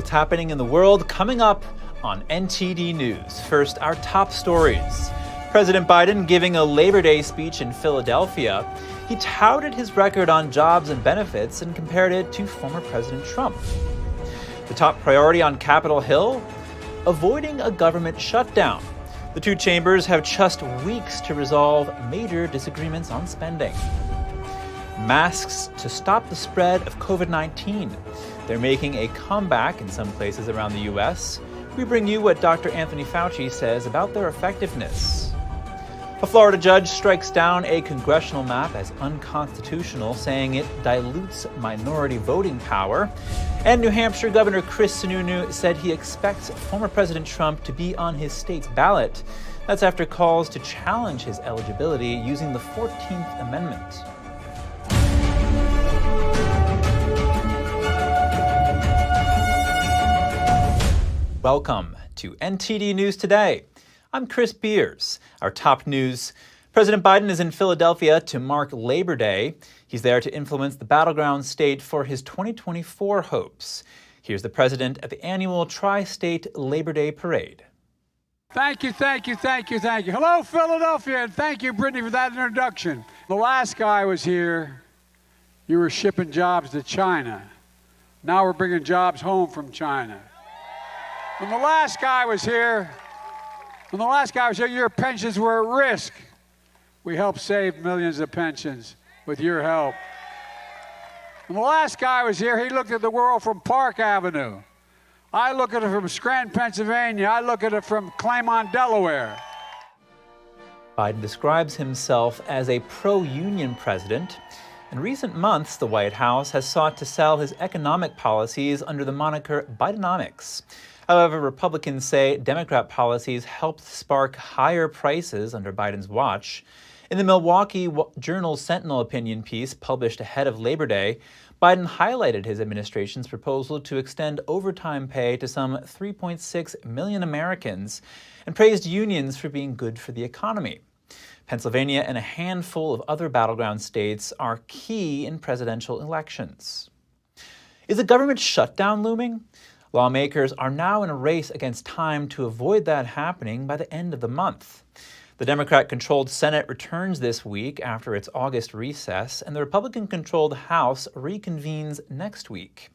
what's happening in the world coming up on NTD News. First, our top stories. President Biden giving a Labor Day speech in Philadelphia. He touted his record on jobs and benefits and compared it to former President Trump. The top priority on Capitol Hill? Avoiding a government shutdown. The two chambers have just weeks to resolve major disagreements on spending. Masks to stop the spread of COVID-19. They're making a comeback in some places around the U.S. We bring you what Dr. Anthony Fauci says about their effectiveness. A Florida judge strikes down a congressional map as unconstitutional, saying it dilutes minority voting power. And New Hampshire Governor Chris Sununu said he expects former President Trump to be on his state's ballot. That's after calls to challenge his eligibility using the 14th Amendment. Welcome to NTD News Today. I'm Chris Beers. Our top news: President Biden is in Philadelphia to mark Labor Day. He's there to influence the battleground state for his 2024 hopes. Here's the president at the annual Tri-State Labor Day Parade. Thank you. Hello, Philadelphia, and thank you, Brittany, for that introduction. The last guy was here. You were shipping jobs to China. Now we're bringing jobs home from China. When the last guy was here, your pensions were at risk. We helped save millions of pensions with your help. When the last guy was here, he looked at the world from Park Avenue. I look at it from Scranton, Pennsylvania. I look at it from Claymont, Delaware. Biden describes himself as a pro-union president. In recent months, the White House has sought to sell his economic policies under the moniker Bidenomics. However, Republicans say Democrat policies helped spark higher prices under Biden's watch. In the Milwaukee Journal Sentinel opinion piece published ahead of Labor Day, Biden highlighted his administration's proposal to extend overtime pay to some 3.6 million Americans and praised unions for being good for the economy. Pennsylvania and a handful of other battleground states are key in presidential elections. Is a government shutdown looming? Lawmakers are now in a race against time to avoid that happening by the end of the month. The Democrat-controlled Senate returns this week after its August recess, and the Republican-controlled House reconvenes next week.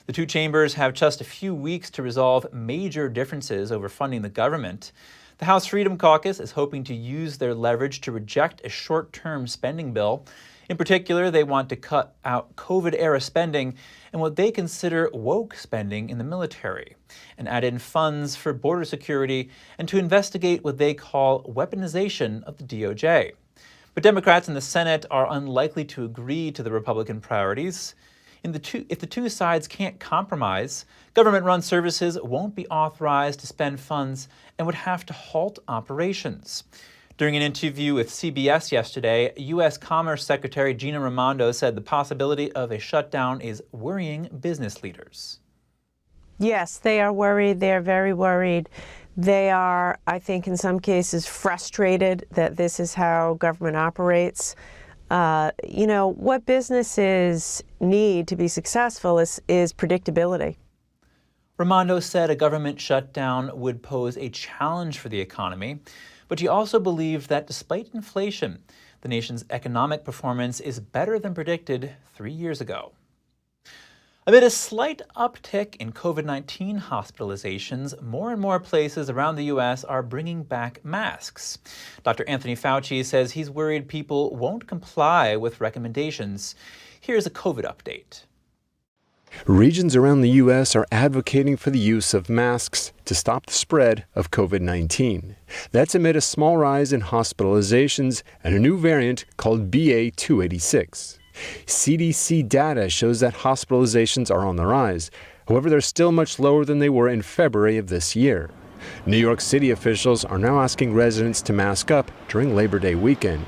The two chambers have just a few weeks to resolve major differences over funding the government. The House Freedom Caucus is hoping to use their leverage to reject a short-term spending bill. In particular, they want to cut out COVID-era spending and what they consider woke spending in the military, and add in funds for border security and to investigate what they call weaponization of the DOJ. But Democrats in the Senate are unlikely to agree to the Republican priorities. If the two sides can't compromise, government-run services won't be authorized to spend funds and would have to halt operations. During an interview with CBS yesterday, U.S. Commerce Secretary Gina Raimondo said the possibility of a shutdown is worrying business leaders. Yes, they are worried. They are very worried. They are, I think, in some cases frustrated that this is how government operates. What businesses need to be successful is predictability. Raimondo said a government shutdown would pose a challenge for the economy, but she also believed that despite inflation, the nation's economic performance is better than predicted 3 years ago. Amid a slight uptick in COVID-19 hospitalizations, more and more places around the U.S. are bringing back masks. Dr. Anthony Fauci says he's worried people won't comply with recommendations. Here's a COVID update. Regions around the U.S. are advocating for the use of masks to stop the spread of COVID-19. That's amid a small rise in hospitalizations and a new variant called BA.286. CDC data shows that hospitalizations are on the rise. However, they're still much lower than they were in February of this year. New York City officials are now asking residents to mask up during Labor Day weekend.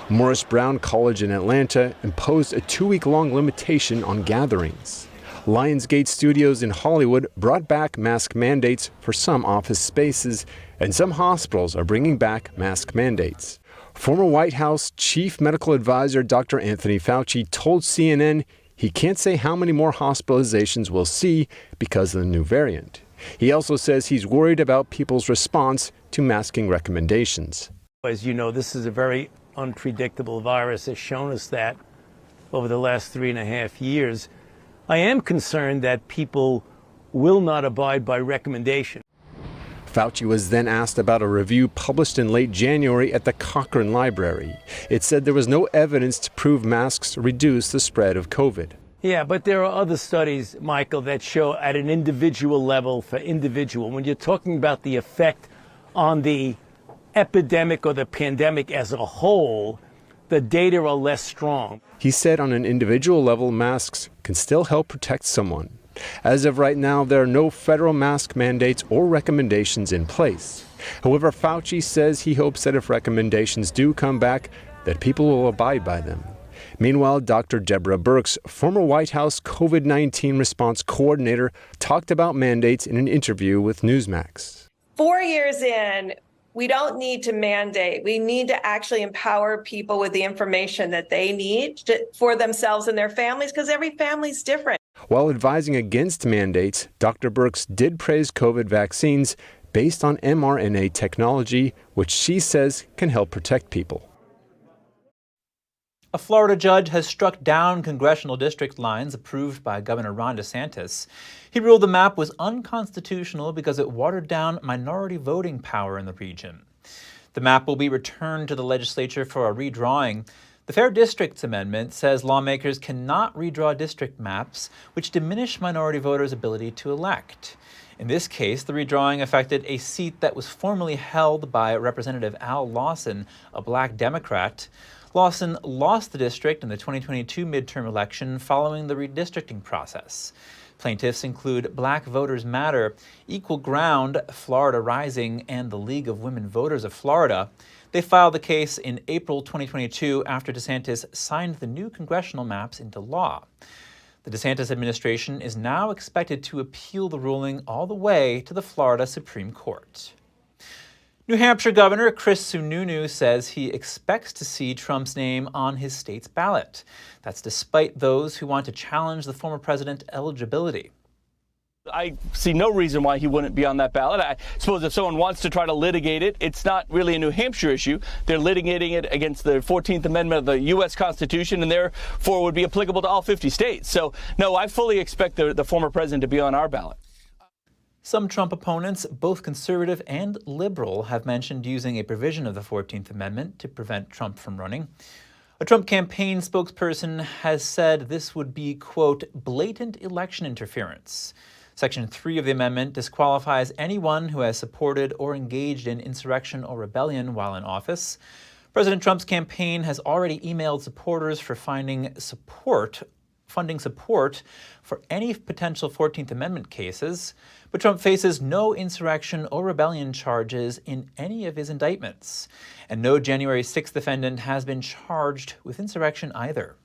Morris Brown College in Atlanta imposed a 2-week-long limitation on gatherings. Lionsgate Studios in Hollywood brought back mask mandates for some office spaces, and some hospitals are bringing back mask mandates. Former White House Chief Medical Advisor Dr. Anthony Fauci told CNN He can't say how many more hospitalizations we'll see because of the new variant. He also says he's worried about people's response to masking recommendations. As you know, this is a very unpredictable virus, has shown us that over the last 3.5 years. I am concerned that people will not abide by recommendation. Fauci was then asked about a review published in late January at the Cochrane Library. It said there was no evidence to prove masks reduce the spread of COVID. Yeah, but there are other studies, Michael, that show at an individual level for individual, when you're talking about the effect on the epidemic or the pandemic as a whole, the data are less strong. He said on an individual level, masks can still help protect someone. As of right now, there are no federal mask mandates or recommendations in place. However, Fauci says he hopes that if recommendations do come back, that people will abide by them. Meanwhile, Dr. Deborah Birx, former White House COVID-19 response coordinator, talked about mandates in an interview with Newsmax. 4 years in, we don't need to mandate. We need to actually empower people with the information that they need for themselves and their families, because every family's different. While advising against mandates, Dr. Birx did praise COVID vaccines based on mRNA technology, which she says can help protect people. A Florida judge has struck down congressional district lines approved by Governor Ron DeSantis. He ruled the map was unconstitutional because it watered down minority voting power in the region. The map will be returned to the legislature for a redrawing. The Fair Districts Amendment says lawmakers cannot redraw district maps, which diminish minority voters' ability to elect. In this case, the redrawing affected a seat that was formerly held by Representative Al Lawson, a black Democrat. Lawson lost the district in the 2022 midterm election following the redistricting process. Plaintiffs include Black Voters Matter, Equal Ground, Florida Rising, and the League of Women Voters of Florida. They filed the case in April 2022 after DeSantis signed the new congressional maps into law. The DeSantis administration is now expected to appeal the ruling all the way to the Florida Supreme Court. New Hampshire Governor Chris Sununu says he expects to see Trump's name on his state's ballot. That's despite those who want to challenge the former president's eligibility. I see no reason why he wouldn't be on that ballot. I suppose if someone wants to try to litigate it, it's not really a New Hampshire issue. They're litigating it against the 14th Amendment of the U.S. Constitution, and therefore would be applicable to all 50 states. So, no, I fully expect the former president to be on our ballot. Some Trump opponents, both conservative and liberal, have mentioned using a provision of the 14th Amendment to prevent Trump from running. A Trump campaign spokesperson has said this would be, quote, blatant election interference. Section 3 of the amendment disqualifies anyone who has supported or engaged in insurrection or rebellion while in office. President Trump's campaign has already emailed supporters for funding support for any potential 14th Amendment cases, but Trump faces no insurrection or rebellion charges in any of his indictments, and no January 6th defendant has been charged with insurrection either.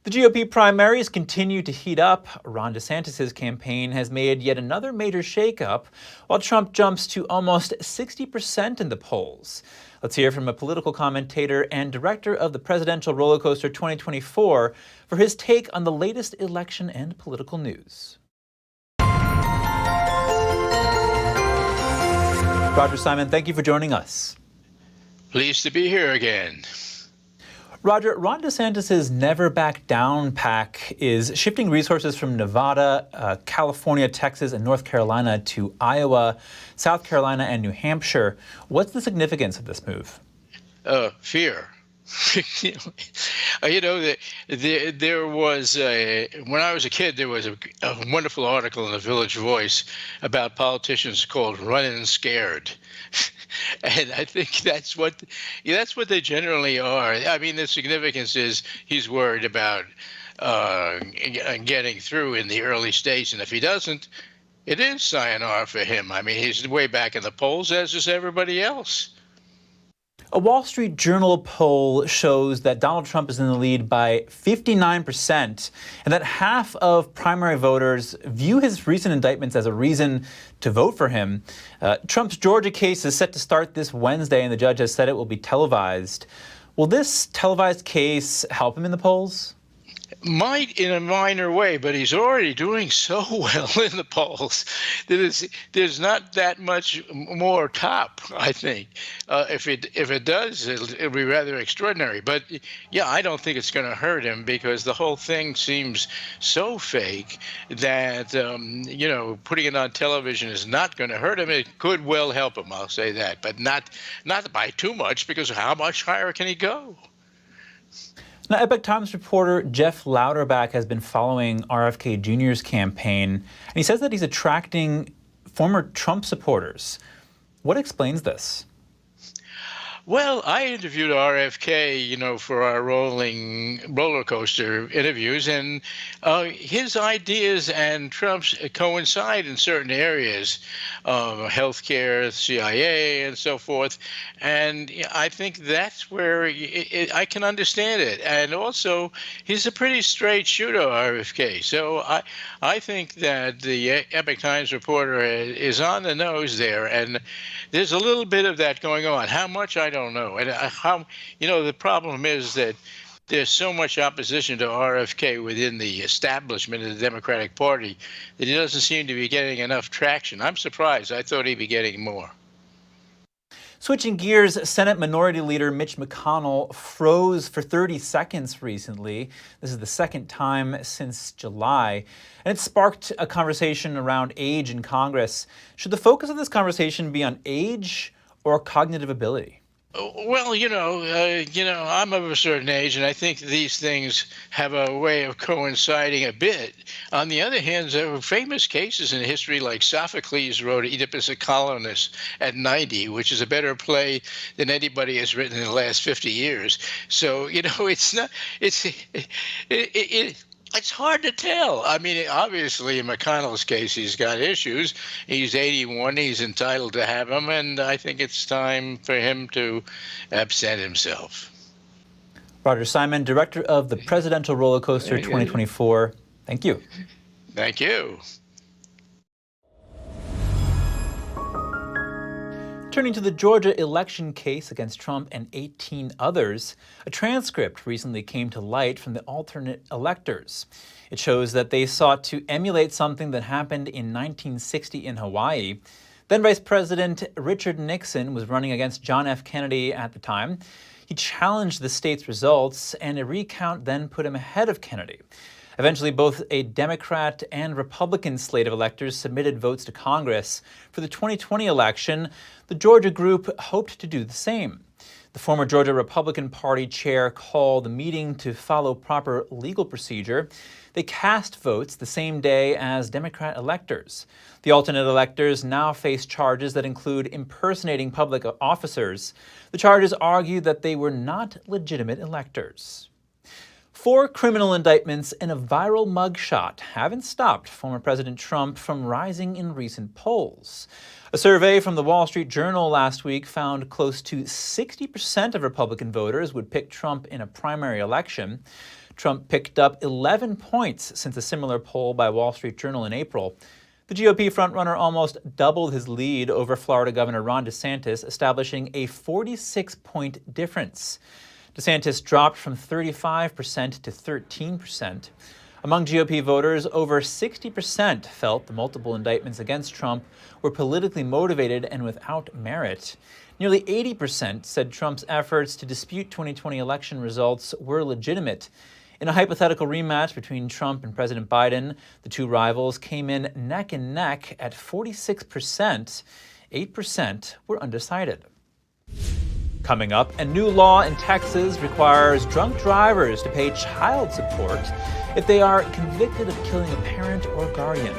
The GOP primaries continue to heat up. Ron DeSantis' campaign has made yet another major shakeup, while Trump jumps to almost 60% in the polls. Let's hear from a political commentator and director of the Presidential Rollercoaster 2024 for his take on the latest election and political news. Roger Simon, thank you for joining us. Pleased to be here again. Roger, Ron DeSantis' Never Back Down PAC is shifting resources from Nevada, California, Texas, and North Carolina to Iowa, South Carolina, and New Hampshire. What's the significance of this move? Fear. There was when I was a kid, there was a wonderful article in the Village Voice about politicians called running scared. And I think that's what they generally are. I mean, the significance is he's worried about getting through in the early stages, and if he doesn't, it is sayonara for him. I mean, he's way back in the polls, as is everybody else. A Wall Street Journal poll shows that Donald Trump is in the lead by 59%, and that half of primary voters view his recent indictments as a reason to vote for him. Trump's Georgia case is set to start this Wednesday, and the judge has said it will be televised. Will this televised case help him in the polls? might in a minor way, but he's already doing so well in the polls that there's not that much more top, I think. If it does, it'll be rather extraordinary. But yeah, I don't think it's going to hurt him because the whole thing seems so fake that, putting it on television is not going to hurt him. It could well help him, I'll say that, but not by too much, because how much higher can he go? Now, Epoch Times reporter Jeff Louderback has been following RFK Jr.'s campaign, and he says that he's attracting former Trump supporters. What explains this? Well, I interviewed RFK, for our roller coaster interviews, and his ideas and Trump's coincide in certain areas, healthcare, CIA, and so forth. And I think that's where I can understand it. And also, he's a pretty straight shooter, RFK. So I think that the Epoch Times reporter is on the nose there, and there's a little bit of that going on. How much, I don't know. And the problem is that there's so much opposition to RFK within the establishment of the Democratic Party that he doesn't seem to be getting enough traction. I'm surprised. I thought he'd be getting more. Switching gears, Senate Minority Leader Mitch McConnell froze for 30 seconds recently. This is the second time since July, and it sparked a conversation around age in Congress. Should the focus of this conversation be on age or cognitive ability? Well, I'm of a certain age, and I think these things have a way of coinciding a bit. On the other hand, there are famous cases in history, like Sophocles wrote Oedipus a Colonus at 90, which is a better play than anybody has written in the last 50 years. So, it's hard to tell. I mean, obviously, in McConnell's case, he's got issues. He's 81. He's entitled to have them. And I think it's time for him to absent himself. Roger Simon, director of the Presidential Roller Coaster 2024. Thank you. Thank you. Turning to the Georgia election case against Trump and 18 others, a transcript recently came to light from the alternate electors. It shows that they sought to emulate something that happened in 1960 in Hawaii. Then Vice President Richard Nixon was running against John F. Kennedy at the time. He challenged the state's results, and a recount then put him ahead of Kennedy. Eventually, both a Democrat and Republican slate of electors submitted votes to Congress. For the 2020 election, the Georgia group hoped to do the same. The former Georgia Republican Party chair called the meeting to follow proper legal procedure. They cast votes the same day as Democrat electors. The alternate electors now face charges that include impersonating public officers. The charges argue that they were not legitimate electors. 4 criminal indictments and a viral mugshot haven't stopped former President Trump from rising in recent polls. A survey from the Wall Street Journal last week found close to 60% of Republican voters would pick Trump in a primary election. Trump picked up 11 points since a similar poll by Wall Street Journal in April. The GOP frontrunner almost doubled his lead over Florida Governor Ron DeSantis, establishing a 46-point difference. DeSantis dropped from 35% to 13%. Among GOP voters, over 60% felt the multiple indictments against Trump were politically motivated and without merit. Nearly 80% said Trump's efforts to dispute 2020 election results were legitimate. In a hypothetical rematch between Trump and President Biden, the two rivals came in neck and neck at 46%. 8% were undecided. Coming up, a new law in Texas requires drunk drivers to pay child support if they are convicted of killing a parent or guardian.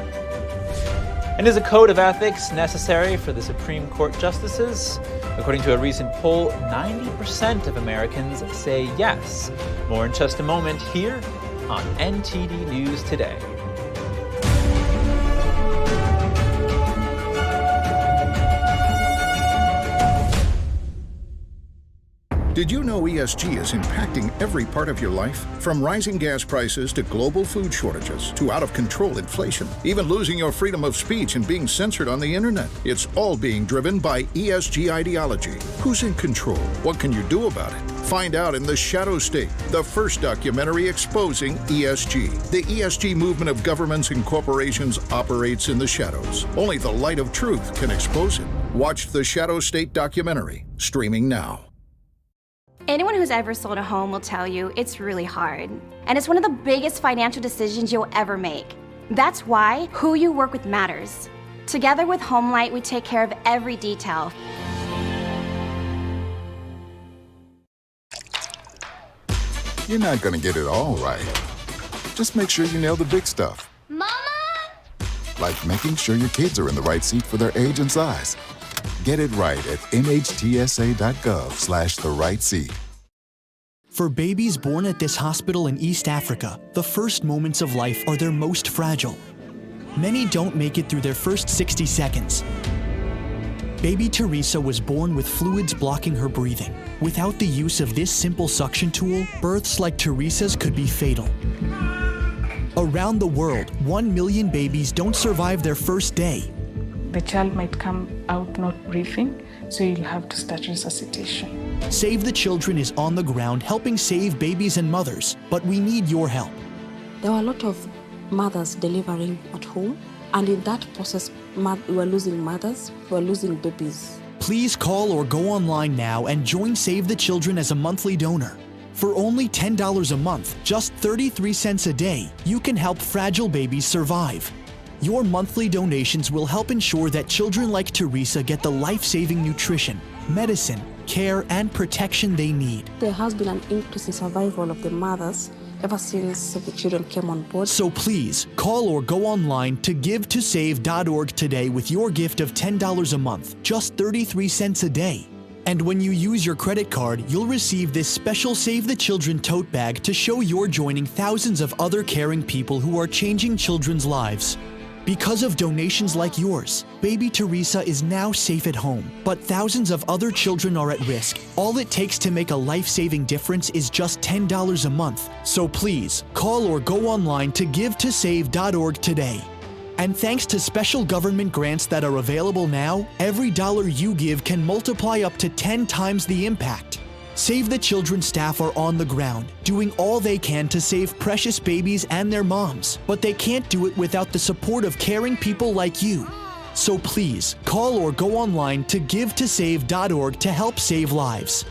And is a code of ethics necessary for the Supreme Court justices? According to a recent poll, 90% of Americans say yes. More in just a moment here on NTD News Today. Did you know ESG is impacting every part of your life? From rising gas prices to global food shortages to out-of-control inflation, even losing your freedom of speech and being censored on the internet. It's all being driven by ESG ideology. Who's in control? What can you do about it? Find out in The Shadow State, the first documentary exposing ESG. The ESG movement of governments and corporations operates in the shadows. Only the light of truth can expose it. Watch The Shadow State documentary, streaming now. Anyone who's ever sold a home will tell you it's really hard. And it's one of the biggest financial decisions you'll ever make. That's why who you work with matters. Together with HomeLight, we take care of every detail. You're not gonna get it all right. Just make sure you nail the big stuff. Mama! Like making sure your kids are in the right seat for their age and size. Get it right at nhtsa.gov/the-right-seat. For babies born at this hospital in East Africa, the first moments of life are their most fragile. Many don't make it through their first 60 seconds. Baby Teresa was born with fluids blocking her breathing. Without the use of this simple suction tool, births like Teresa's could be fatal. Around the world, 1 million babies don't survive their first day. The child might come out not breathing, so you'll have to start resuscitation. Save the Children is on the ground helping save babies and mothers, but we need your help. There were a lot of mothers delivering at home, and in that process, we were losing mothers, we were losing babies. Please call or go online now and join Save the Children as a monthly donor. For only $10 a month, just 33 cents a day, you can help fragile babies survive. Your monthly donations will help ensure that children like Teresa get the life-saving nutrition, medicine, care, and protection they need. There has been an increase in survival of the mothers ever since Save the Children came on board. So please, call or go online to givetosave.org today with your gift of $10 a month, just 33 cents a day. And when you use your credit card, you'll receive this special Save the Children tote bag to show you're joining thousands of other caring people who are changing children's lives. Because of donations like yours, baby Teresa is now safe at home, but thousands of other children are at risk. All it takes to make a life-saving difference is just $10 a month. So please, call or go online to givetosave.org today. And thanks to special government grants that are available now, every dollar you give can multiply up to 10 times the impact. Save the Children staff are on the ground, doing all they can to save precious babies and their moms, but they can't do it without the support of caring people like you. So please, call or go online to givetosave.org to help save lives.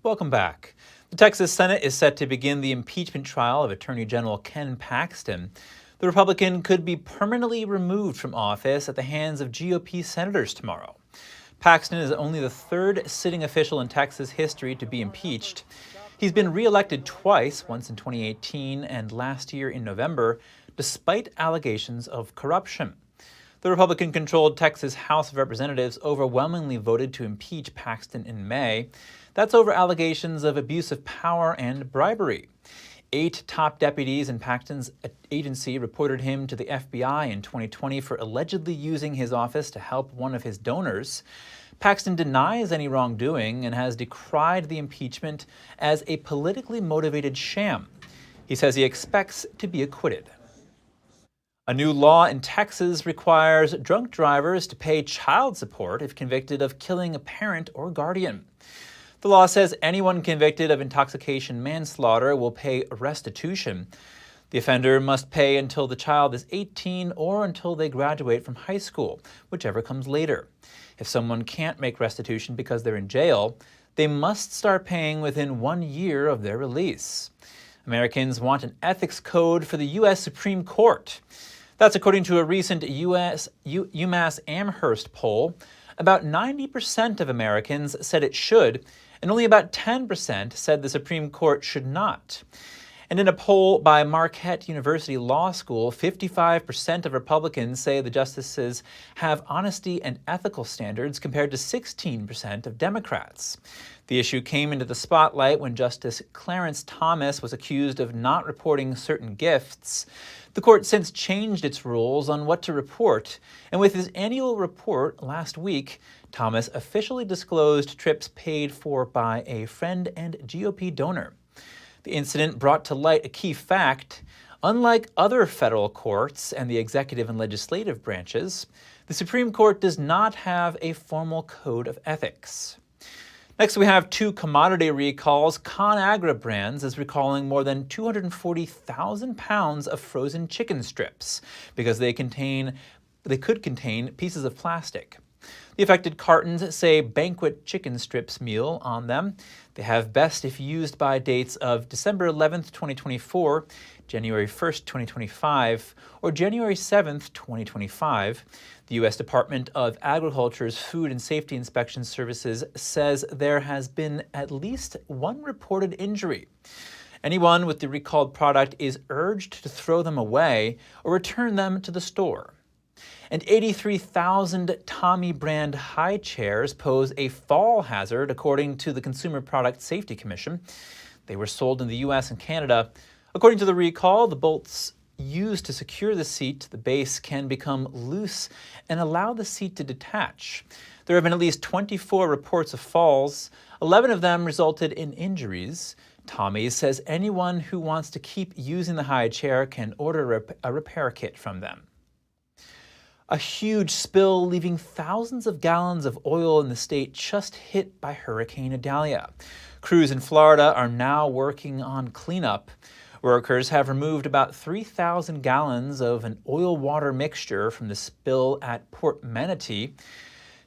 Welcome back. The Texas Senate is set to begin the impeachment trial of Attorney General Ken Paxton. The Republican could be permanently removed from office at the hands of GOP senators tomorrow. Paxton is only the third sitting official in Texas history to be impeached. He's been reelected twice, once in 2018 and last year in November, despite allegations of corruption. The Republican-controlled Texas House of Representatives overwhelmingly voted to impeach Paxton in May. That's over allegations of abuse of power and bribery. 8 top deputies in Paxton's agency reported him to the FBI in 2020 for allegedly using his office to help one of his donors. Paxton denies any wrongdoing and has decried the impeachment as a politically motivated sham. He says he expects to be acquitted. A new law in Texas requires drunk drivers to pay child support if convicted of killing a parent or guardian. The law says anyone convicted of intoxication manslaughter will pay restitution. The offender must pay until the child is 18 or until they graduate from high school, whichever comes later. If someone can't make restitution because they're in jail, they must start paying within 1 year of their release. Americans want an ethics code for the U.S. Supreme Court. That's according to a recent UMass Amherst poll. About 90% of Americans said it should, and only about 10% said the Supreme Court should not. And in a poll by Marquette University Law School, 55% of Republicans say the justices have honesty and ethical standards compared to 16% of Democrats. The issue came into the spotlight when Justice Clarence Thomas was accused of not reporting certain gifts. The court since changed its rules on what to report, and with his annual report last week, Thomas officially disclosed trips paid for by a friend and GOP donor. The incident brought to light a key fact. Unlike other federal courts and the executive and legislative branches, the Supreme Court does not have a formal code of ethics. Next, we have 2 commodity recalls. ConAgra Brands is recalling more than 240,000 pounds of frozen chicken strips because they could contain pieces of plastic. The affected cartons say banquet chicken strips meal on them. They have best if used by dates of December 11th, 2024, January 1st, 2025, or January 7th, 2025. The U.S. Department of Agriculture's Food and Safety Inspection Services says there has been at least 1 reported injury. Anyone with the recalled product is urged to throw them away or return them to the store. And 83,000 Tomy brand Highchairs pose a fall hazard, according to the Consumer Product Safety Commission. They were sold in the U.S. and Canada. According to the recall, the bolts used to secure the seat to the base can become loose and allow the seat to detach. There have been at least 24 reports of falls. 11 of them resulted in injuries. Tomy says anyone who wants to keep using the Highchair can order a repair kit from them. A huge spill leaving thousands of gallons of oil in the state just hit by Hurricane Idalia. Crews in Florida are now working on cleanup. Workers have removed about 3,000 gallons of an oil-water mixture from the spill at Port Manatee.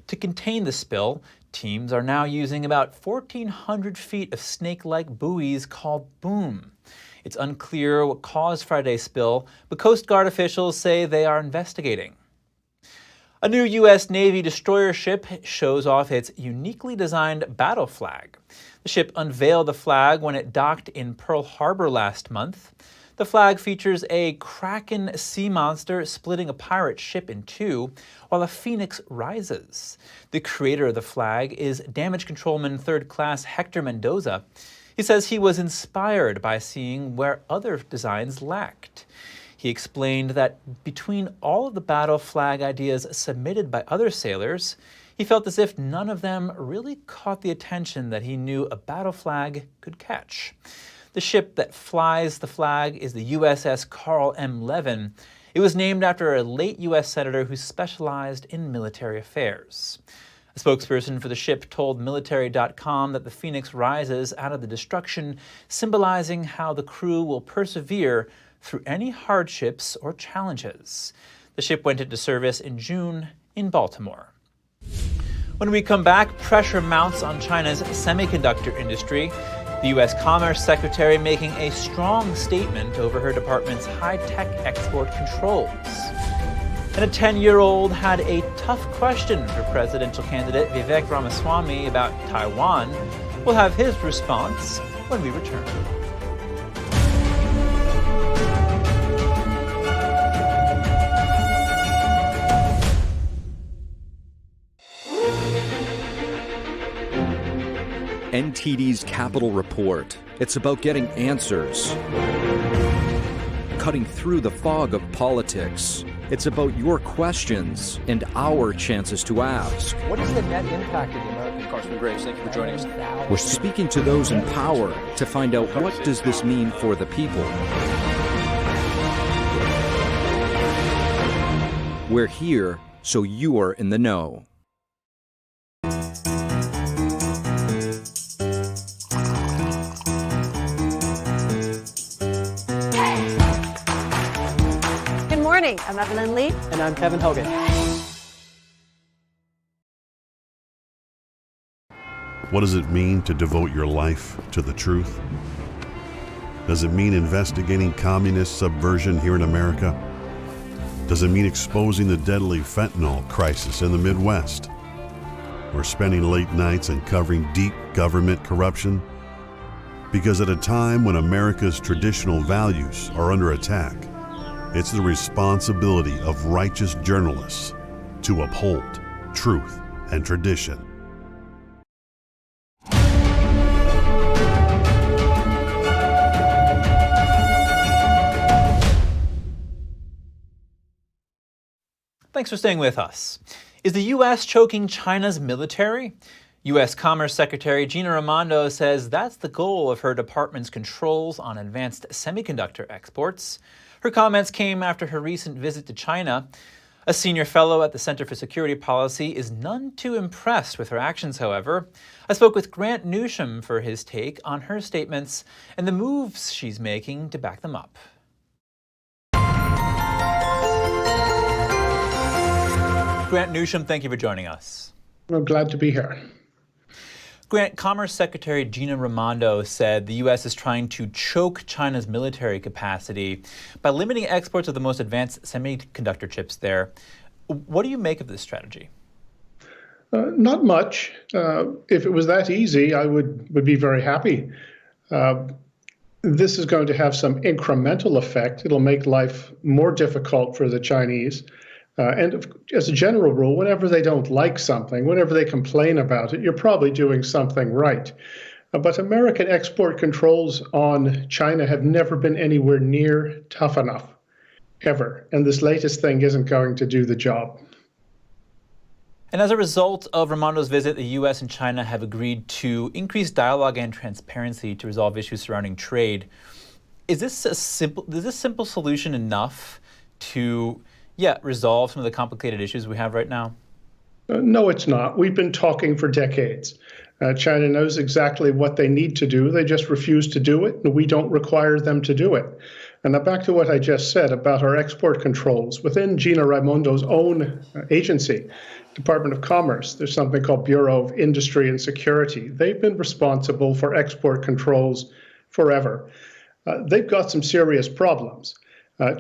To contain the spill, teams are now using about 1,400 feet of snake-like buoys called boom. It's unclear what caused Friday's spill, but Coast Guard officials say they are investigating. A new U.S. Navy destroyer ship shows off its uniquely designed battle flag. The ship unveiled the flag when it docked in Pearl Harbor last month. The flag features a Kraken sea monster splitting a pirate ship in 2, while a phoenix rises. The creator of the flag is Damage Controlman 3rd Class Hector Mendoza. He says he was inspired by seeing where other designs lacked. He explained that between all of the battle flag ideas submitted by other sailors, he felt as if none of them really caught the attention that he knew a battle flag could catch. The ship that flies the flag is the USS Carl M. Levin. It was named after a late U.S. senator who specialized in military affairs. A spokesperson for the ship told military.com that the Phoenix rises out of the destruction, symbolizing how the crew will persevere through any hardships or challenges. The ship went into service in June in Baltimore. When we come back, pressure mounts on China's semiconductor industry. The U.S. Commerce Secretary making a strong statement over her department's high-tech export controls. And a 10-year-old had a tough question for presidential candidate Vivek Ramaswamy about Taiwan. We'll have his response when we return. NTD's Capital Report. It's about getting answers, cutting through the fog of politics. It's about your questions and our chances to ask. What is the net impact of the American? Congressman Graves, thank you for joining us. We're speaking to those in power to find out what does this mean for the people. We're here so you are in the know. I'm Evelyn Lee. And I'm Kevin Hogan. What does it mean to devote your life to the truth? Does it mean investigating communist subversion here in America? Does it mean exposing the deadly fentanyl crisis in the Midwest? Or spending late nights and covering deep government corruption? Because at a time when America's traditional values are under attack, it's the responsibility of righteous journalists to uphold truth and tradition. Thanks for staying with us. Is the U.S. choking China's military? U.S. Commerce Secretary Gina Raimondo says that's the goal of her department's controls on advanced semiconductor exports. Her comments came after her recent visit to China. A senior fellow at the Center for Security Policy is none too impressed with her actions, however. I spoke with Grant Newsham for his take on her statements and the moves she's making to back them up. Grant Newsham, thank you for joining us. I'm glad to be here. Grant, Commerce Secretary Gina Raimondo said the U.S. is trying to choke China's military capacity by limiting exports of the most advanced semiconductor chips there. What do you make of this strategy? Not much. If it was that easy, I would be very happy. This is going to have some incremental effect. It'll make life more difficult for the Chinese. And as a general rule, whenever they don't like something, whenever they complain about it, you're probably doing something right. But American export controls on China have never been anywhere near tough enough, ever. And this latest thing isn't going to do the job. And as a result of Raimondo's visit, the U.S. and China have agreed to increase dialogue and transparency to resolve issues surrounding trade. Is this simple solution enough to resolve some of the complicated issues we have right now? No, it's not. We've been talking for decades. China knows exactly what they need to do. They just refuse to do it, and we don't require them to do it. And now back to what I just said about our export controls. Within Gina Raimondo's own agency, Department of Commerce, there's something called Bureau of Industry and Security. They've been responsible for export controls forever. They've got some serious problems.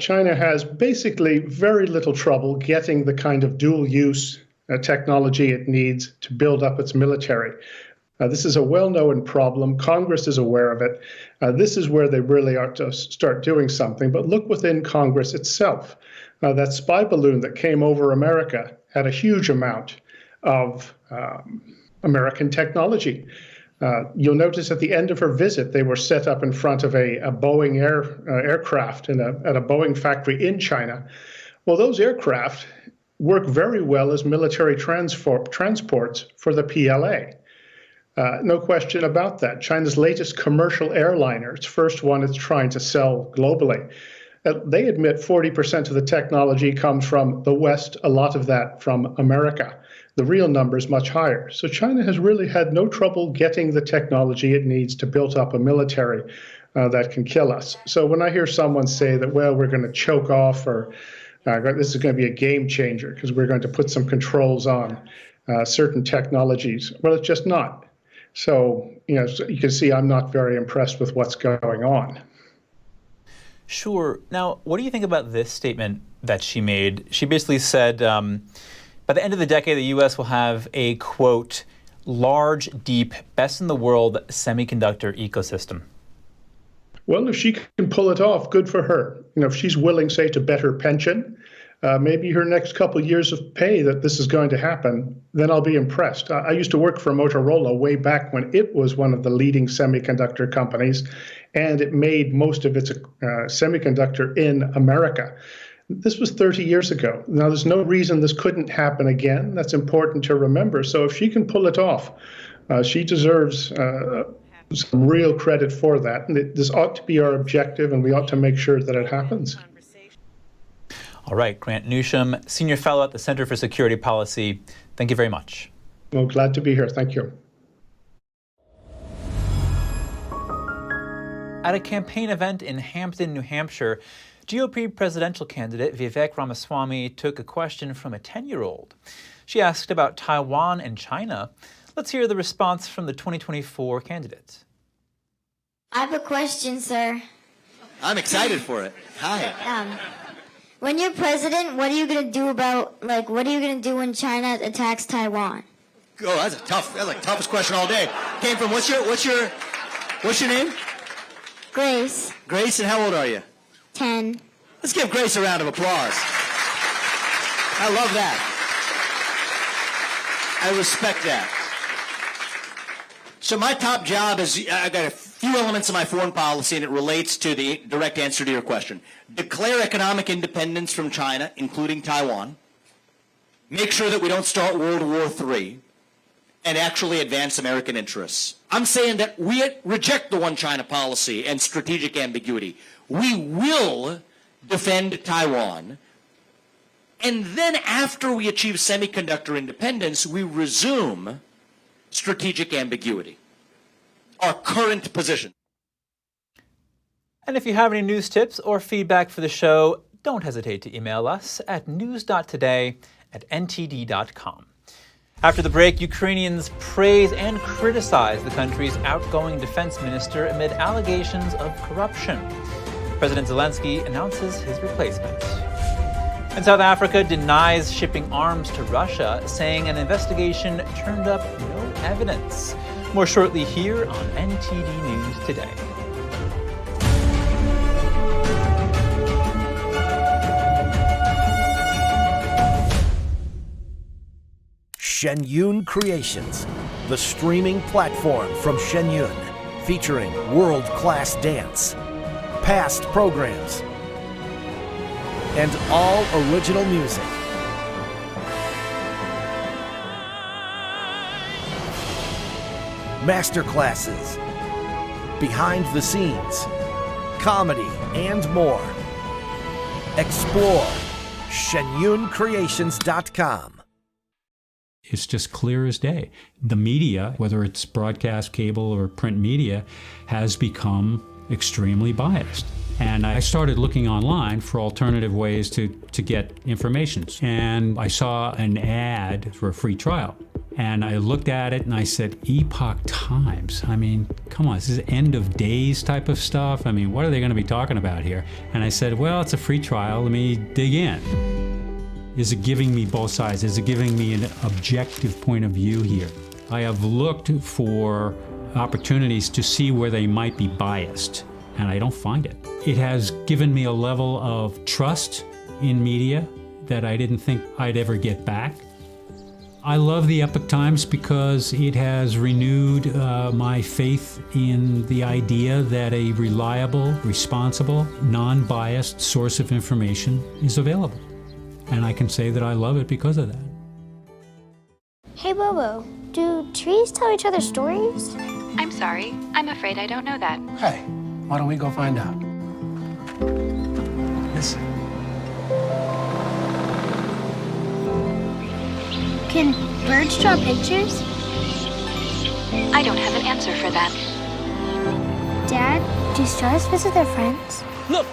China has basically very little trouble getting the kind of dual-use technology it needs to build up its military. This is a well-known problem. Congress is aware of it. This is where they really ought to start doing something. But look within Congress itself. That spy balloon that came over America had a huge amount of American technology. You'll notice at the end of her visit, they were set up in front of a Boeing aircraft at a Boeing factory in China. Well, those aircraft work very well as military transports for the PLA. No question about that. China's latest commercial airliner, its first one it's trying to sell globally, they admit 40% of the technology comes from the West, a lot of that from America. The real number is much higher. So China has really had no trouble getting the technology it needs to build up a military that can kill us. So when I hear someone say that, well, we're going to choke off or this is going to be a game changer because we're going to put some controls on certain technologies, well, it's just not. So, so you can see I'm not very impressed with what's going on. Sure. Now, what do you think about this statement that she made? She basically said, by the end of the decade, the U.S. will have a, quote, large, deep, best in the world semiconductor ecosystem. Well, if she can pull it off, good for her. If she's willing, say, to bet her pension, maybe her next couple of years of pay that this is going to happen, then I'll be impressed. I used to work for Motorola way back when it was one of the leading semiconductor companies, and it made most of its semiconductor in America. This was 30 years ago. Now, there's no reason this couldn't happen again. That's important to remember. So if she can pull it off, she deserves some real credit for that. And this ought to be our objective, and we ought to make sure that it happens. All right, Grant Newsham, Senior Fellow at the Center for Security Policy. Thank you very much. Well, glad to be here. Thank you. At a campaign event in Hampton, New Hampshire, GOP presidential candidate Vivek Ramaswamy took a question from a 10-year-old. She asked about Taiwan and China. Let's hear the response from the 2024 candidate. I have a question, sir. I'm excited for it. Hi. When you're president, what are you going to do what are you going to do when China attacks Taiwan? Oh, that's the toughest question all day. Came from, what's your What's your name? Grace. Grace, and how old are you? 10. Let's give Grace a round of applause. I love that. I respect that. So my top job is, I got a few elements of my foreign policy, and it relates to the direct answer to your question. Declare economic independence from China, including Taiwan. Make sure that we don't start World War III, and actually advance American interests. I'm saying that we reject the one China policy and strategic ambiguity. We will defend Taiwan, and then after we achieve semiconductor independence, we resume strategic ambiguity, our current position. And if you have any news tips or feedback for the show, don't hesitate to email us at news.today@ntd.com. After the break, Ukrainians praise and criticize the country's outgoing defense minister amid allegations of corruption. President Zelensky announces his replacement. And South Africa denies shipping arms to Russia, saying an investigation turned up no evidence. More shortly here on NTD News Today. Shenyun Creations, the streaming platform from Shenyun, featuring world-class dance, past programs, and all original music. Masterclasses, behind the scenes, comedy, and more. Explore shenyuncreations.com. It's just clear as day. The media, whether it's broadcast, cable, or print media, has become extremely biased. And I started looking online for alternative ways to get information. And I saw an ad for a free trial. And I looked at it and I said, Epoch Times. I mean, come on, this is end of days type of stuff. I mean, what are they going to be talking about here? And I said, well, it's a free trial. Let me dig in. Is it giving me both sides? Is it giving me an objective point of view here? I have looked for opportunities to see where they might be biased, and I don't find it. It has given me a level of trust in media that I didn't think I'd ever get back. I love the Epoch Times because it has renewed my faith in the idea that a reliable, responsible, non-biased source of information is available. And I can say that I love it because of that. Hey Bobo, do trees tell each other stories? I'm sorry, I'm afraid I don't know that. Hey, why don't we go find out? Listen. Can birds draw pictures? I don't have an answer for that. Dad, do stars visit their friends? Look!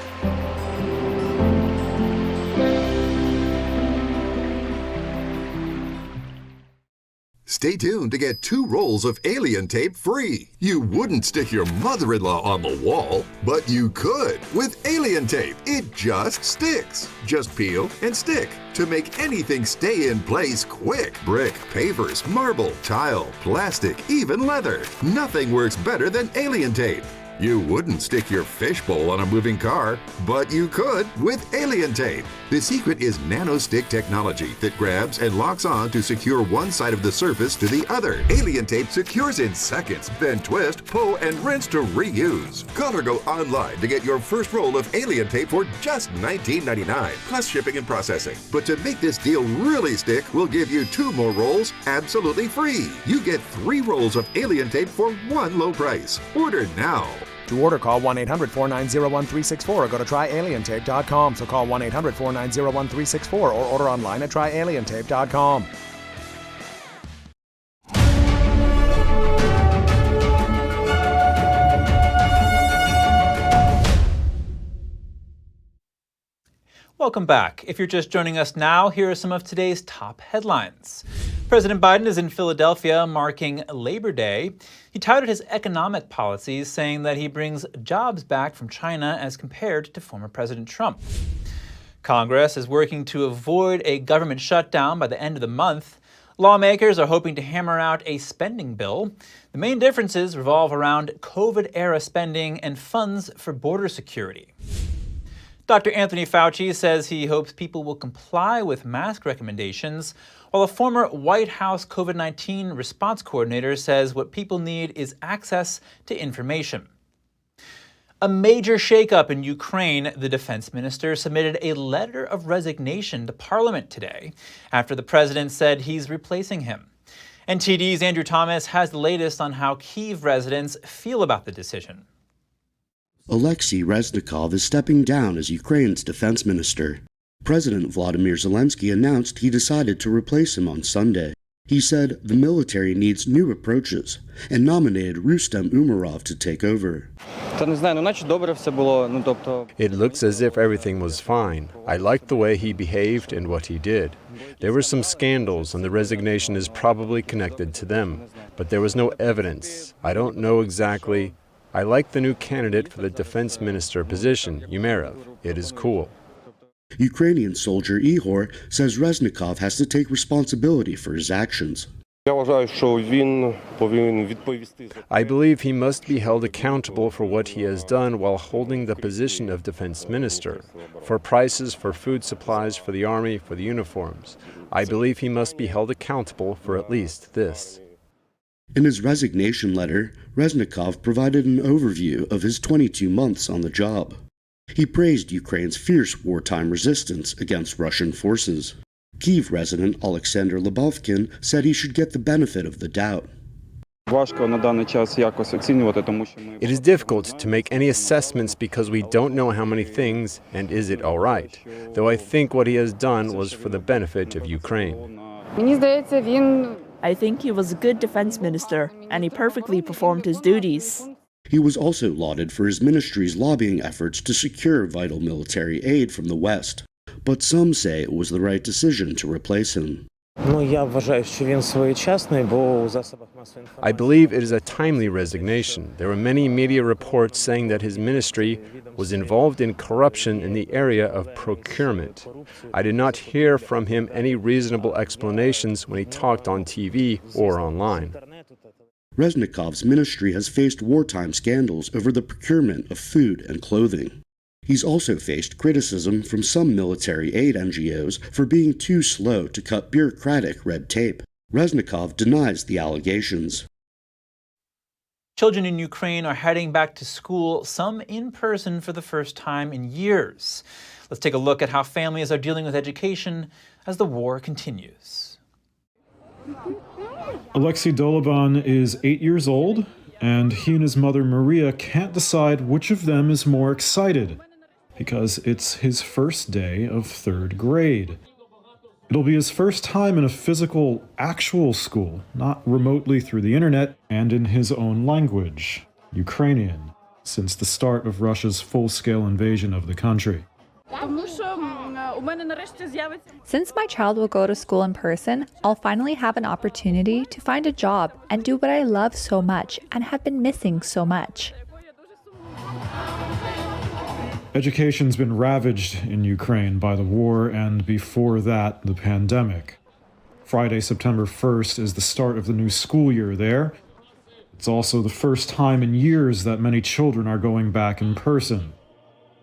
Stay tuned to get 2 rolls of alien tape free. You wouldn't stick your mother-in-law on the wall, but you could with alien tape. It just sticks. Just peel and stick to make anything stay in place quick. Brick, pavers, marble, tile, plastic, even leather. Nothing works better than alien tape. You wouldn't stick your fishbowl on a moving car, but you could with alien tape. The secret is nano-stick technology that grabs and locks on to secure one side of the surface to the other. Alien tape secures in seconds, then twist, pull, and rinse to reuse. Call or go online to get your first roll of alien tape for just $19.99, plus shipping and processing. But to make this deal really stick, we'll give you 2 more rolls absolutely free. You get 3 rolls of alien tape for one low price. Order now. To order, call 1-800-490-1364 or go to tryalientape.com. So call 1-800-490-1364 or order online at tryalientape.com. Welcome back. If you're just joining us now, here are some of today's top headlines. President Biden is in Philadelphia marking Labor Day. He touted his economic policies, saying that he brings jobs back from China as compared to former President Trump. Congress is working to avoid a government shutdown by the end of the month. Lawmakers are hoping to hammer out a spending bill. The main differences revolve around COVID-era spending and funds for border security. Dr. Anthony Fauci says he hopes people will comply with mask recommendations, while a former White House COVID-19 response coordinator says what people need is access to information. A major shakeup in Ukraine, the defense minister submitted a letter of resignation to Parliament today after the president said he's replacing him. NTD's Andrew Thomas has the latest on how Kyiv residents feel about the decision. Alexei Reznikov is stepping down as Ukraine's defense minister. President Volodymyr Zelensky announced he decided to replace him on Sunday. He said the military needs new approaches and nominated Rustem Umerov to take over. It looks as if everything was fine. I liked the way he behaved and what he did. There were some scandals and the resignation is probably connected to them, but there was no evidence. I don't know exactly. I like the new candidate for the defense minister position, Umerov. It is cool. Ukrainian soldier Ihor says Reznikov has to take responsibility for his actions. I believe he must be held accountable for what he has done while holding the position of defense minister, for prices for food supplies for the army, for the uniforms. I believe he must be held accountable for at least this. In his resignation letter, Reznikov provided an overview of his 22 months on the job. He praised Ukraine's fierce wartime resistance against Russian forces. Kyiv resident Alexander Lebovkin said he should get the benefit of the doubt. It is difficult to make any assessments because we don't know how many things and is it all right, though I think what he has done was for the benefit of Ukraine. I think he was a good defense minister, and he perfectly performed his duties. He was also lauded for his ministry's lobbying efforts to secure vital military aid from the West. But some say it was the right decision to replace him. I believe it is a timely resignation. There were many media reports saying that his ministry was involved in corruption in the area of procurement. I did not hear from him any reasonable explanations when he talked on TV or online. Reznikov's ministry has faced wartime scandals over the procurement of food and clothing. He's also faced criticism from some military aid NGOs for being too slow to cut bureaucratic red tape. Reznikov denies the allegations. Children in Ukraine are heading back to school, some in person for the first time in years. Let's take a look at how families are dealing with education as the war continues. Alexei Doloban is 8 years old, and he and his mother Maria can't decide which of them is more excited, because it's his first day of 3rd grade. It'll be his first time in a physical, actual school, not remotely through the internet, and in his own language, Ukrainian, since the start of Russia's full-scale invasion of the country. Since my child will go to school in person, I'll finally have an opportunity to find a job and do what I love so much and have been missing so much. Education's been ravaged in Ukraine by the war and, before that, the pandemic. Friday, September 1st is the start of the new school year there. It's also the first time in years that many children are going back in person.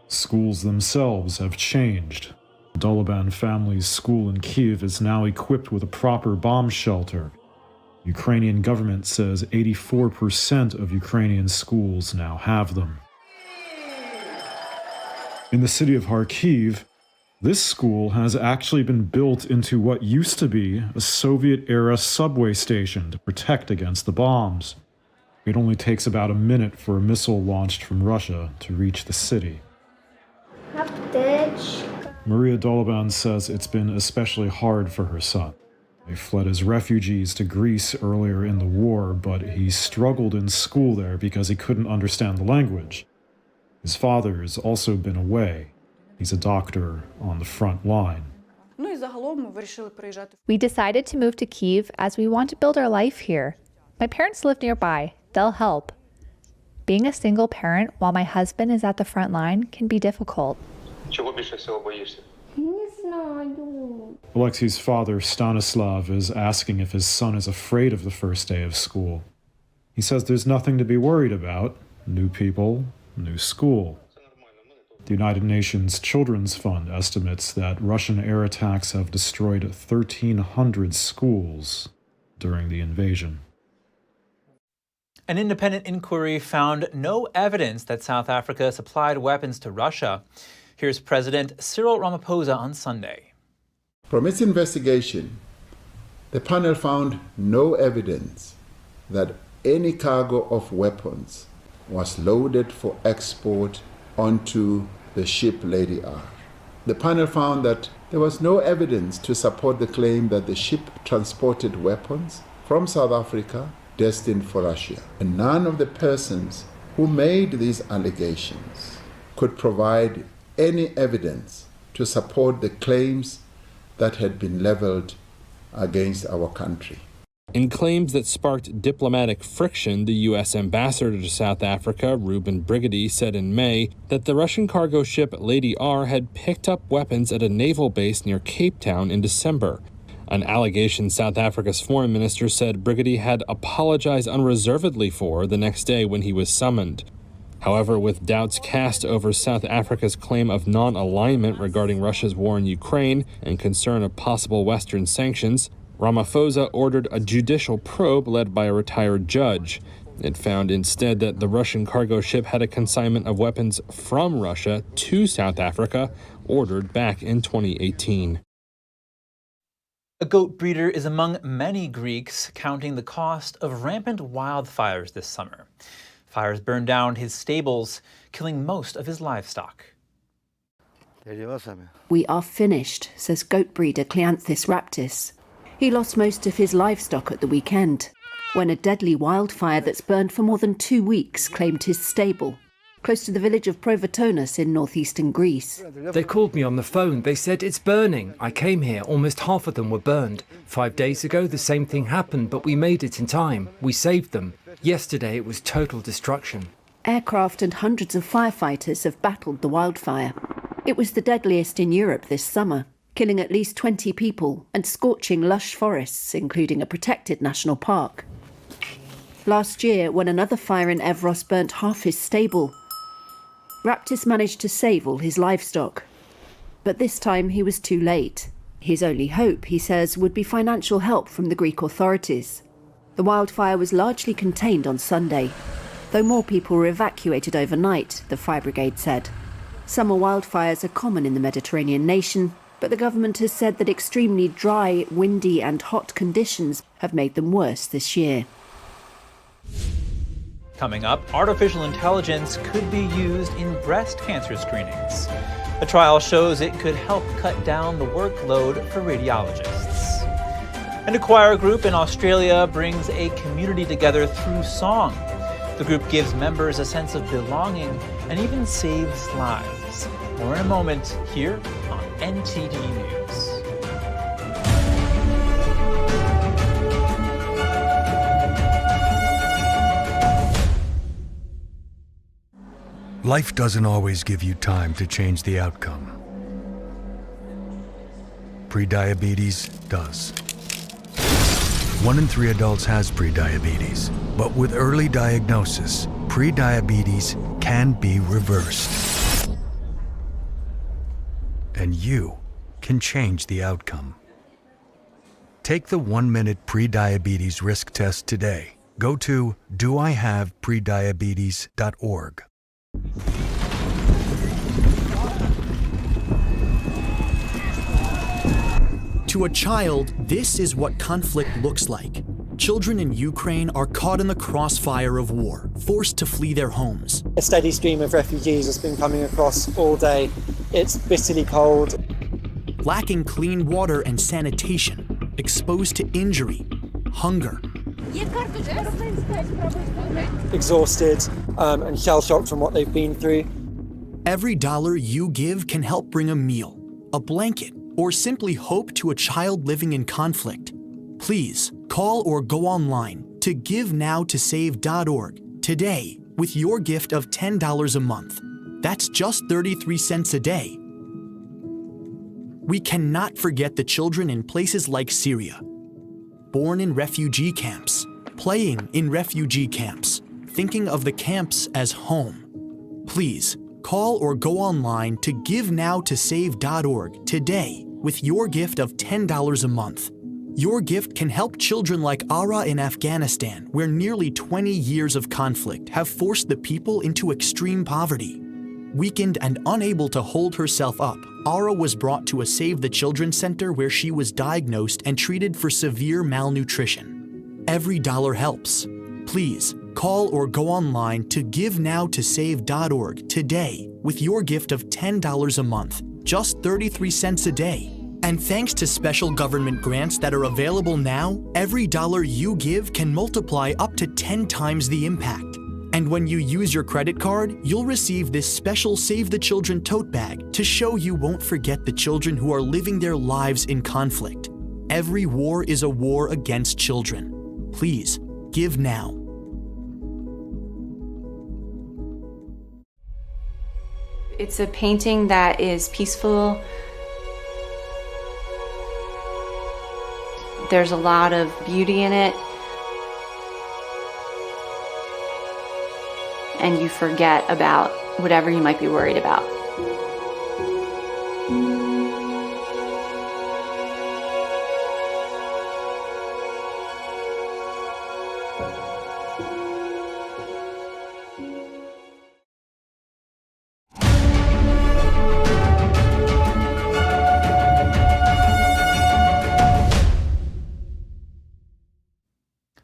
Schools themselves have changed. The Doloban family's school in Kyiv is now equipped with a proper bomb shelter. Ukrainian government says 84% of Ukrainian schools now have them. In the city of Kharkiv, this school has actually been built into what used to be a Soviet-era subway station to protect against the bombs. It only takes about a minute for a missile launched from Russia to reach the city. Maria Doloban says it's been especially hard for her son. They fled as refugees to Greece earlier in the war, but he struggled in school there because he couldn't understand the language. His father has also been away. He's a doctor on the front line. We decided to move to Kyiv as we want to build our life here. My parents live nearby. They'll help. Being a single parent while my husband is at the front line can be difficult. Alexei's father, Stanislav, is asking if his son is afraid of the first day of school. He says there's nothing to be worried about. New people, new school. The United Nations Children's Fund estimates that Russian air attacks have destroyed 1,300 schools during the invasion. An independent inquiry found no evidence that South Africa supplied weapons to Russia. Here's President Cyril Ramaphosa on Sunday. From its investigation, the panel found no evidence that any cargo of weapons was loaded for export onto the ship Lady R. The panel found that there was no evidence to support the claim that the ship transported weapons from South Africa destined for Russia. And none of the persons who made these allegations could provide any evidence to support the claims that had been leveled against our country. In claims that sparked diplomatic friction, the U.S. ambassador to South Africa, Ruben Brigady, said in May that the Russian cargo ship Lady R had picked up weapons at a naval base near Cape Town in December. An allegation South Africa's foreign minister said Brigady had apologized unreservedly for the next day when he was summoned. However, with doubts cast over South Africa's claim of non-alignment regarding Russia's war in Ukraine and concern of possible Western sanctions, Ramaphosa ordered a judicial probe led by a retired judge. It found instead that the Russian cargo ship had a consignment of weapons from Russia to South Africa, ordered back in 2018. A goat breeder is among many Greeks counting the cost of rampant wildfires this summer. Fires burned down his stables, killing most of his livestock. We are finished, says goat breeder Cleanthis Raptis. He lost most of his livestock at the weekend, when a deadly wildfire that's burned for more than 2 weeks claimed his stable, close to the village of Provotonos in northeastern Greece. They called me on the phone. They said, it's burning. I came here. Almost half of them were burned. 5 days ago, the same thing happened, but we made it in time. We saved them. Yesterday, it was total destruction. Aircraft and hundreds of firefighters have battled the wildfire. It was the deadliest in Europe this summer, killing at least 20 people and scorching lush forests, including a protected national park. Last year, when another fire in Evros burnt half his stable, Raptis managed to save all his livestock. But this time he was too late. His only hope, he says, would be financial help from the Greek authorities. The wildfire was largely contained on Sunday, though more people were evacuated overnight, the fire brigade said. Summer wildfires are common in the Mediterranean nation, but the government has said that extremely dry, windy and hot conditions have made them worse this year. Coming up, artificial intelligence could be used in breast cancer screenings. A trial shows it could help cut down the workload for radiologists. And a choir group in Australia brings a community together through song. The group gives members a sense of belonging and even saves lives. More in a moment here on NTD News. Life doesn't always give you time to change the outcome. Prediabetes does. 1 in 3 adults has prediabetes, but with early diagnosis, prediabetes can be reversed. And you can change the outcome. Take the 1-minute prediabetes risk test today. Go to doihaveprediabetes.org. To a child, this is what conflict looks like. Children in Ukraine are caught in the crossfire of war, forced to flee their homes. A steady stream of refugees has been coming across all day. It's bitterly cold. Lacking clean water and sanitation, exposed to injury, hunger. Exhausted and shell-shocked from what they've been through. Every dollar you give can help bring a meal, a blanket, or simply hope to a child living in conflict. Please call or go online to GiveNowToSave.org today with your gift of $10 a month. That's just 33 cents a day. We cannot forget the children in places like Syria, born in refugee camps, playing in refugee camps, thinking of the camps as home. Please, call or go online to GiveNowToSave.org today with your gift of $10 a month. Your gift can help children like Ara in Afghanistan, where nearly 20 years of conflict have forced the people into extreme poverty. Weakened and unable to hold herself up, Ara was brought to a Save the Children center where she was diagnosed and treated for severe malnutrition. Every dollar helps. Please, call or go online to GiveNowToSave.org today with your gift of $10 a month, just 33 cents a day. And thanks to special government grants that are available now, every dollar you give can multiply up to 10 times the impact. And when you use your credit card, you'll receive this special Save the Children tote bag to show you won't forget the children who are living their lives in conflict. Every war is a war against children. Please, give now. It's a painting that is peaceful. There's a lot of beauty in it. And you forget about whatever you might be worried about.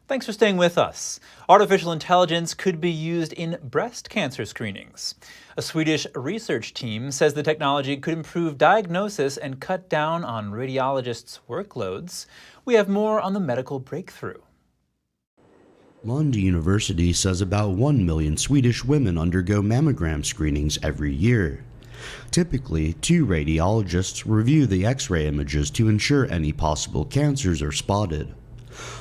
Thanks for staying with us. Artificial intelligence could be used in breast cancer screenings. A Swedish research team says the technology could improve diagnosis and cut down on radiologists' workloads. We have more on the medical breakthrough. Lund University says about 1 million Swedish women undergo mammogram screenings every year. Typically, 2 radiologists review the X-ray images to ensure any possible cancers are spotted.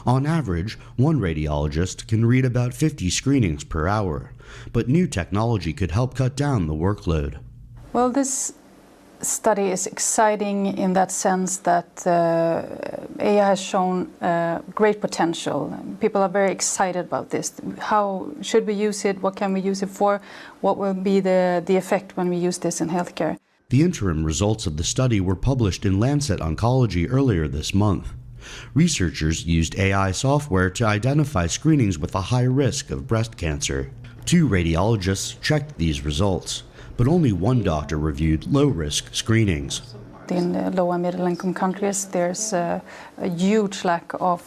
On average, one radiologist can read about 50 screenings per hour, but new technology could help cut down the workload. Well, this study is exciting in that sense that AI has shown great potential. People are very excited about this. How should we use it? What can we use it for? What will be the effect when we use this in healthcare? The interim results of the study were published in Lancet Oncology earlier this month. Researchers used AI software to identify screenings with a high risk of breast cancer. 2 radiologists checked these results, but only one doctor reviewed low-risk screenings. In low and middle-income countries, there's a huge lack of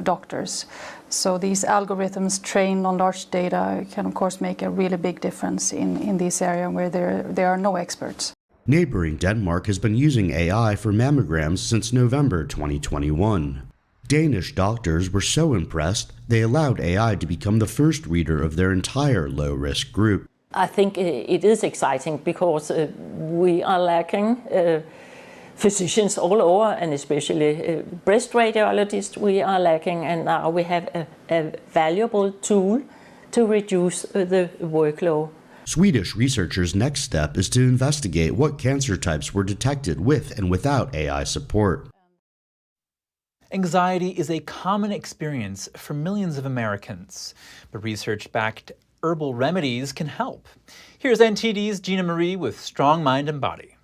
doctors. So these algorithms trained on large data can, of course, make a really big difference in this area where there are no experts. Neighboring Denmark has been using AI for mammograms since November 2021. Danish doctors were so impressed, they allowed AI to become the first reader of their entire low-risk group. I think it is exciting because we are lacking physicians all over, and especially breast radiologists we are lacking, and now we have a valuable tool to reduce the workload. Swedish researchers' next step is to investigate what cancer types were detected with and without AI support. Anxiety is a common experience for millions of Americans, but research-backed herbal remedies can help. Here's NTD's Gina Marie with Strong Mind and Body.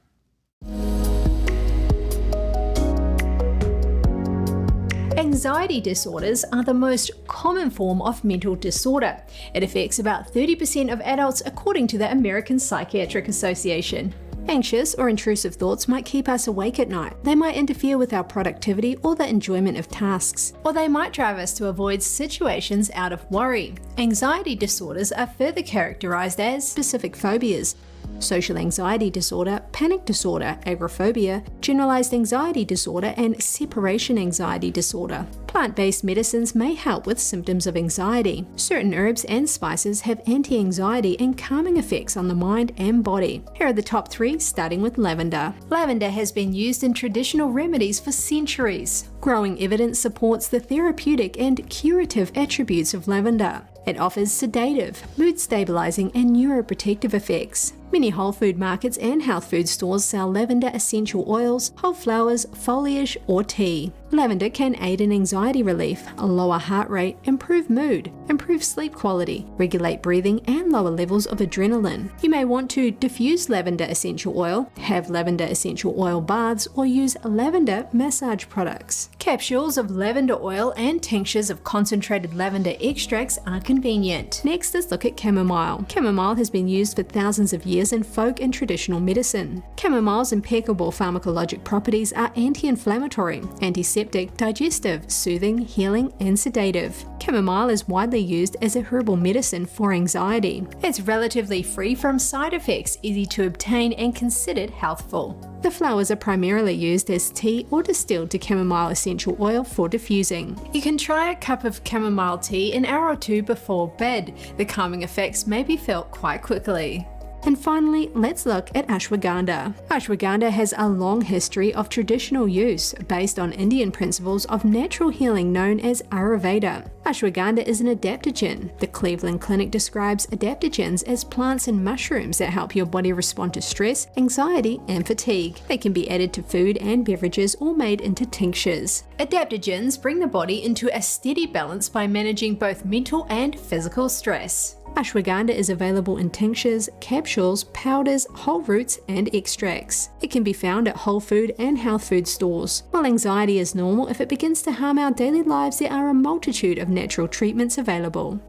Anxiety disorders are the most common form of mental disorder. It affects about 30% of adults according to the American Psychiatric Association. Anxious or intrusive thoughts might keep us awake at night. They might interfere with our productivity or the enjoyment of tasks. Or they might drive us to avoid situations out of worry. Anxiety disorders are further characterized as specific phobias: social anxiety disorder, panic disorder, agoraphobia, generalized anxiety disorder, and separation anxiety disorder. Plant-based medicines may help with symptoms of anxiety. Certain herbs and spices have anti-anxiety and calming effects on the mind and body. Here are the top 3, starting with lavender. Lavender has been used in traditional remedies for centuries. Growing evidence supports the therapeutic and curative attributes of lavender. It offers sedative, mood stabilizing, and neuroprotective effects. Many whole food markets and health food stores sell lavender essential oils, whole flowers, foliage, or tea. Lavender can aid in anxiety relief, lower heart rate, improve mood, improve sleep quality, regulate breathing, and lower levels of adrenaline. You may want to diffuse lavender essential oil, have lavender essential oil baths, or use lavender massage products. Capsules of lavender oil and tinctures of concentrated lavender extracts are convenient. Next, let's look at chamomile. Chamomile has been used for thousands of years in folk and traditional medicine. Chamomile's impeccable pharmacologic properties are anti-inflammatory, antiseptic, digestive, soothing, healing, and sedative. Chamomile is widely used as a herbal medicine for anxiety. It's relatively free from side effects, easy to obtain, and considered healthful. The flowers are primarily used as tea or distilled to chamomile essential oil for diffusing. You can try a cup of chamomile tea an hour or two before bed. The calming effects may be felt quite quickly. And finally, let's look at ashwagandha. Ashwagandha has a long history of traditional use based on Indian principles of natural healing known as Ayurveda. Ashwagandha is an adaptogen. The Cleveland Clinic describes adaptogens as plants and mushrooms that help your body respond to stress, anxiety, and fatigue. They can be added to food and beverages or made into tinctures. Adaptogens bring the body into a steady balance by managing both mental and physical stress. Ashwagandha is available in tinctures, capsules, powders, whole roots, and extracts. It can be found at whole food and health food stores. While anxiety is normal, if it begins to harm our daily lives, there are a multitude of natural treatments available.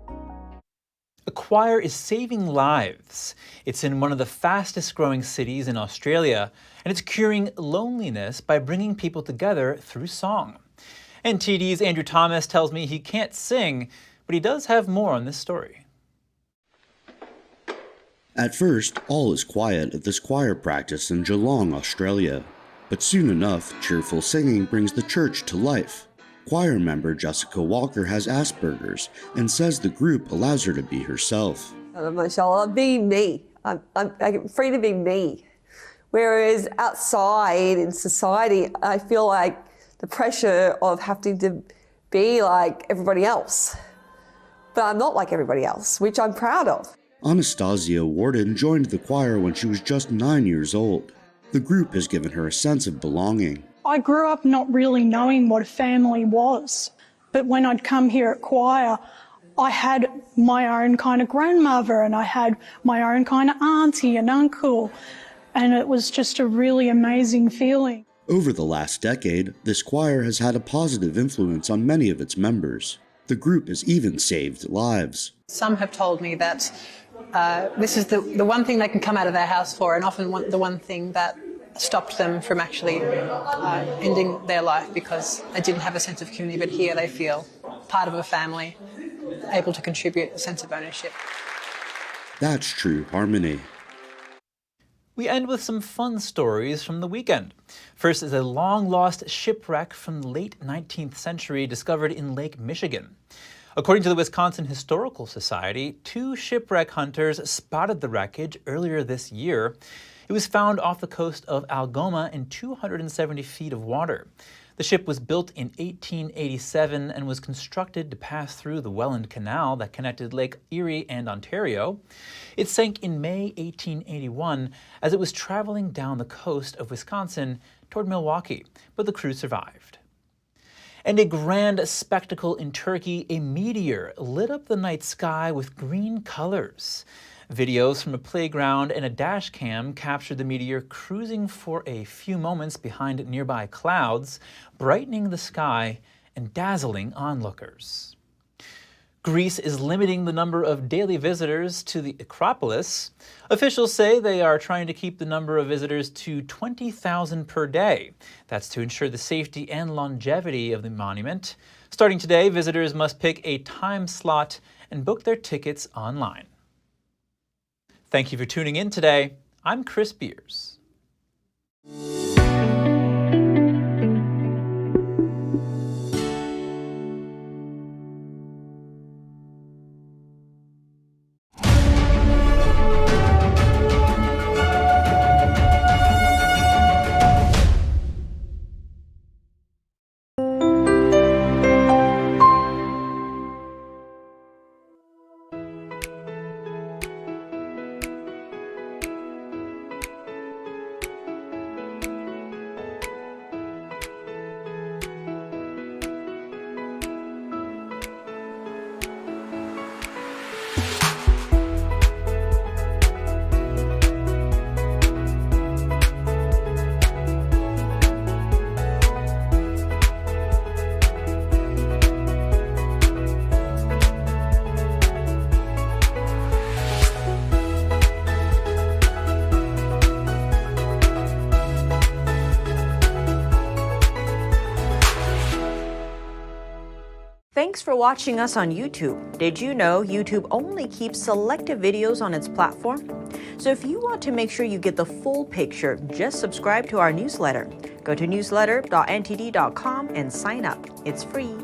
A choir is saving lives. It's in one of the fastest growing cities in Australia, and it's curing loneliness by bringing people together through song. NTD's Andrew Thomas tells me he can't sing, but he does have more on this story. At first, all is quiet at this choir practice in Geelong, Australia. But soon enough, cheerful singing brings the church to life. Choir member Jessica Walker has Asperger's and says the group allows her to be herself. I'm being me. I'm free to be me. Whereas outside in society, I feel like the pressure of having to be like everybody else. But I'm not like everybody else, which I'm proud of. Anastasia Warden joined the choir when she was just 9 years old. The group has given her a sense of belonging. I grew up not really knowing what a family was, but when I'd come here at choir, I had my own kind of grandmother and I had my own kind of auntie and uncle, and it was just a really amazing feeling. Over the last decade, this choir has had a positive influence on many of its members. The group has even saved lives. Some have told me that this is the one thing they can come out of their house for, and often the one thing that stopped them from actually ending their life because they didn't have a sense of community, but here they feel part of a family, able to contribute a sense of ownership. That's true harmony. We end with some fun stories from the weekend. First is a long-lost shipwreck from the late 19th century discovered in Lake Michigan. According to the Wisconsin Historical Society, 2 shipwreck hunters spotted the wreckage earlier this year. It was found off the coast of Algoma in 270 feet of water. The ship was built in 1887 and was constructed to pass through the Welland Canal that connected Lake Erie and Ontario. It sank in May 1881 as it was traveling down the coast of Wisconsin toward Milwaukee, but the crew survived. And a grand spectacle in Turkey, a meteor lit up the night sky with green colors. Videos from a playground and a dash cam captured the meteor cruising for a few moments behind nearby clouds, brightening the sky and dazzling onlookers. Greece is limiting the number of daily visitors to the Acropolis. Officials say they are trying to keep the number of visitors to 20,000 per day. That's to ensure the safety and longevity of the monument. Starting today, visitors must pick a time slot and book their tickets online. Thank you for tuning in today. I'm Chris Beers. Thanks for watching us on YouTube. Did you know YouTube only keeps selective videos on its platform? So if you want to make sure you get the full picture, just subscribe to our newsletter. Go to newsletter.ntd.com and sign up. It's free.